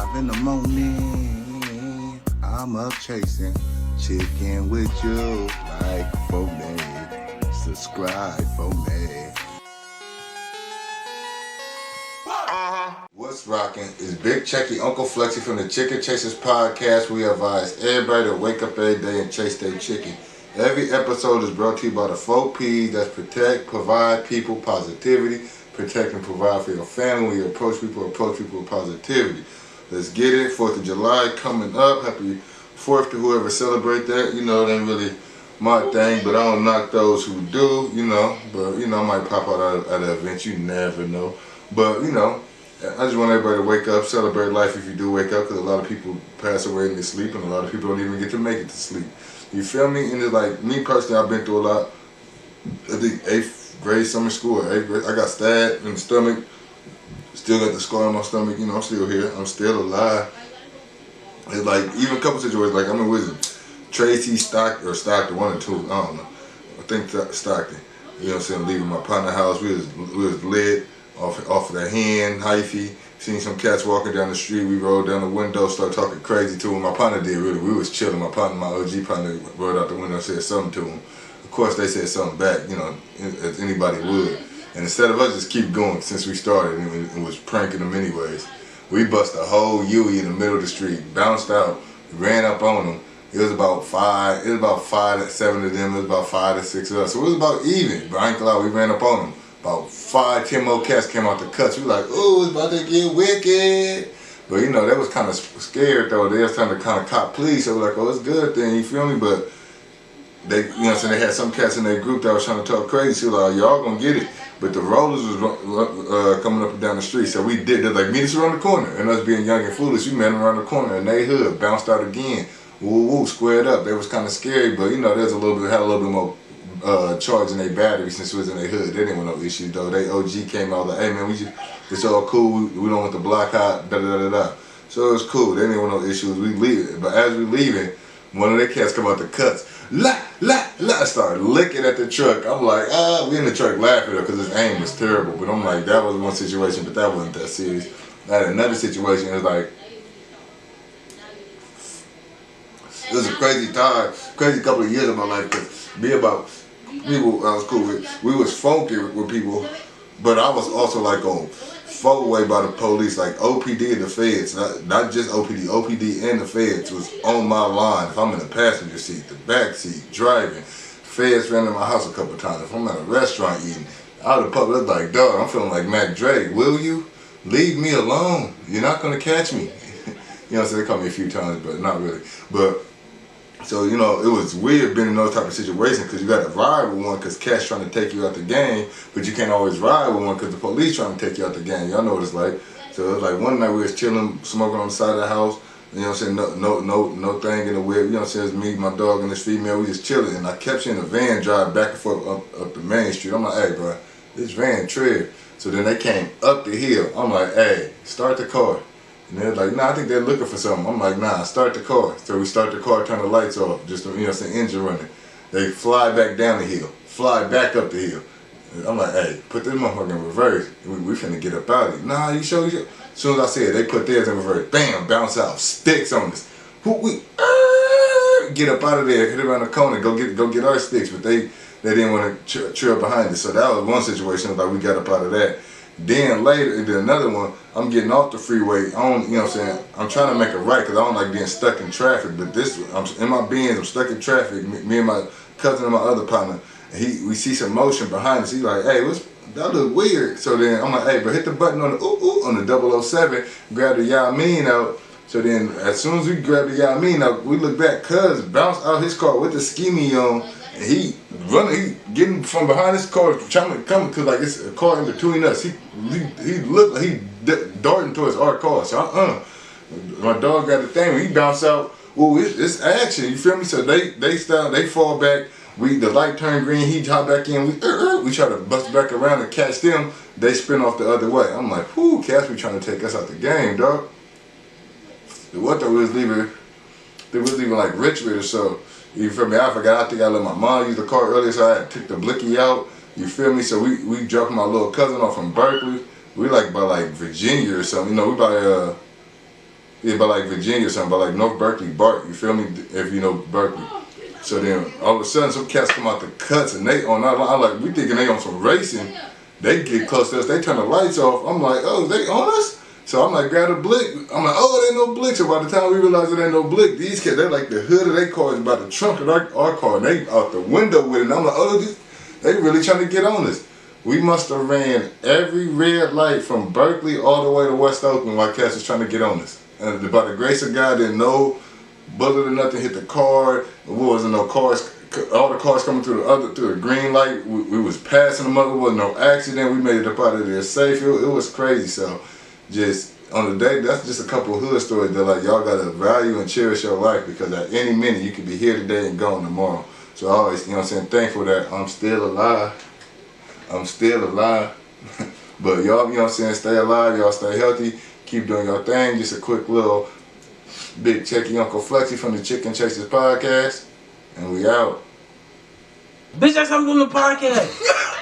5 in the morning, I'm up chasing chicken with you. Like for me, subscribe for me. What's rocking? It's Big Checky, Uncle Flexy from the Chicken Chasers podcast. We advise everybody to wake up every day and chase their chicken. Every episode is brought to you by the 4 P's that's protect, provide, people, positivity. Protect and provide for your family. When you approach people with positivity. Let's get it. 4th of July coming up. Happy 4th to whoever celebrate that. You know, it ain't really my thing, but I don't knock those who do, you know. But, you know, I might pop out at an event. You never know. But, you know, I just want everybody to wake up, celebrate life if you do wake up, because a lot of people pass away in their sleep, and a lot of people don't even get to make it to sleep. You feel me? And it's like, me personally, I've been through a lot. I think 8th grade summer school, 8th grade, I got stabbed in the stomach. Still got the scar on my stomach, you know, I'm still here. I'm still alive. It's like, even a couple situations, like, I'm in Wisdom. Tracy, Stockton, one or two, I don't know. I think Stockton. You know what I'm saying? Leaving my partner house, we was lit off of the hen, hyphy. Seen some cats walking down the street. We rolled down the window, started talking crazy to him. My partner did really. We was chilling. My OG partner rolled out the window and said something to him. Of course, they said something back, you know, as anybody would. And instead of us just keep going since we started and was pranking them anyways, we bust a whole Yui in the middle of the street, bounced out, ran up on them. It was about 5 to 7 of them. It was about 5 to 6 of us. So it was about even. But I ain't gonna lie, we ran up on them. About 5, 10 more cats came out the cuts. We like, oh, it's about to get wicked. But you know, they was kind of scared though. They was trying to kind of cop please. So we're like, oh, it's good then, you feel me? But they, you know what I'm saying, they had some cats in their group that was trying to talk crazy. So like, y'all gonna get it. But the rollers was coming up and down the street. So we did, they're like, meet us around the corner. And us being young and foolish, we met them around the corner in they hood, bounced out again. Woo woo, squared up. They was kind of scary, but you know, had a little bit more charge in their battery since it was in their hood. They didn't want no issues though. They OG came out like, hey man, it's all cool. We don't want the block hot, da da da da. So it was cool. They didn't want no issues. We leaving, but as we leaving, one of their cats come out the cuts. Started licking at the truck. I'm like, we in the truck laughing though, because his aim was terrible. But I'm like, that was one situation, but that wasn't that serious. I had another situation. It was like, it was a crazy time, crazy couple of years of my life, because people I was cool with, we was funky with people, but I was also like on fuck away by the police, like OPD and the feds, not just OPD and the feds was on my line. If I'm in the passenger seat, the back seat, driving, feds ran to my house a couple of times. If I'm at a restaurant eating, out of the public, it's like, dog, I'm feeling like Mac Dre. Will you leave me alone? You're not gonna catch me. You know what I'm saying? They caught me a few times, but not really. But so, you know, it was weird being in those type of situations, because you got to ride with one because cat's trying to take you out the game, but you can't always ride with one because the police trying to take you out the game. Y'all know what it's like. So it was like one night we was chilling, smoking on the side of the house. You know what I'm saying? No thing in the whip. You know what I'm saying? It's me, my dog, and this female. We just chilling, and I kept seeing the van drive back and forth up the main street. I'm like, hey, bro, this van trip. So then they came up the hill. I'm like, hey, start the car. And they're like, nah, I think they're looking for something. I'm like, nah, start the car. So we start the car, turn the lights off, just, you know, some engine running. They fly back down the hill, fly back up the hill. And I'm like, hey, put this motherfucker in reverse. We finna get up out of here. Nah, you sure? As soon as I said, they put theirs in reverse. Bam, bounce out, sticks on us. We get up out of there, hit around the corner, go get our sticks. But they didn't want to trail behind us. So that was one situation. Like we got up out of that. Then later, then another one, I'm getting off the freeway. You know what I'm saying? I'm trying to make a right because I don't like being stuck in traffic. But I'm in my Benz, I'm stuck in traffic. Me and my cousin and my other partner, we see some motion behind us. He's like, hey, that look weird. So then I'm like, hey, but hit the button on the 007, grab the Yamin out. So then as soon as we grab the Yamin out, we look back, cuz bounced out his car with the skimmy on. And he getting from behind his car, trying to come, cause like it's a car in between us. He looked like he darting towards our car. So my dog got the thing. He bounced out. Ooh, it's action. You feel me? So they stop. They fall back. The light turned green. He hop back in. We try to bust back around and catch them. They spin off the other way. I'm like, whoo, cats be trying to take us out the game, dog. What though? We was leaving like Richmond or so. You feel me? I forgot. I think I let my mom use the car earlier, so I took the blicky out. You feel me? So we dropped my little cousin off from Berkeley. We like by like Virginia or something. You know, we by Yeah, by like Virginia or something, by like North Berkeley, Bart, you feel me? If you know Berkeley. So then all of a sudden some cats come out the cuts and they on our line, I'm like, we thinking they on some racing. They get close to us, they turn the lights off. I'm like, oh, they on us? So I'm like, grab a blick. I'm like, oh, it ain't no blick. So by the time we realize it ain't no blick, these cats, they're like the hood of their car is about the trunk of our car and they out the window with it. And I'm like, oh, they really trying to get on us. We must have ran every red light from Berkeley all the way to West Oakland while cats was trying to get on us. And by the grace of God, didn't no bullet or nothing hit the car. There wasn't no cars. All the cars coming through the green light. We was passing them up. There wasn't no accident. We made it up out of there safe. It was crazy. So just on the day, that's just a couple of hood stories that like y'all gotta value and cherish your life because at any minute you could be here today and gone tomorrow. So I always, you know what I'm saying, thankful that I'm still alive. I'm still alive. But y'all, you know what I'm saying, stay alive, y'all stay healthy, keep doing your thing. Just a quick little big Checky Uncle Flexy from the Chicken Chasers podcast. And we out. Bitch, that's how I'm doing the podcast.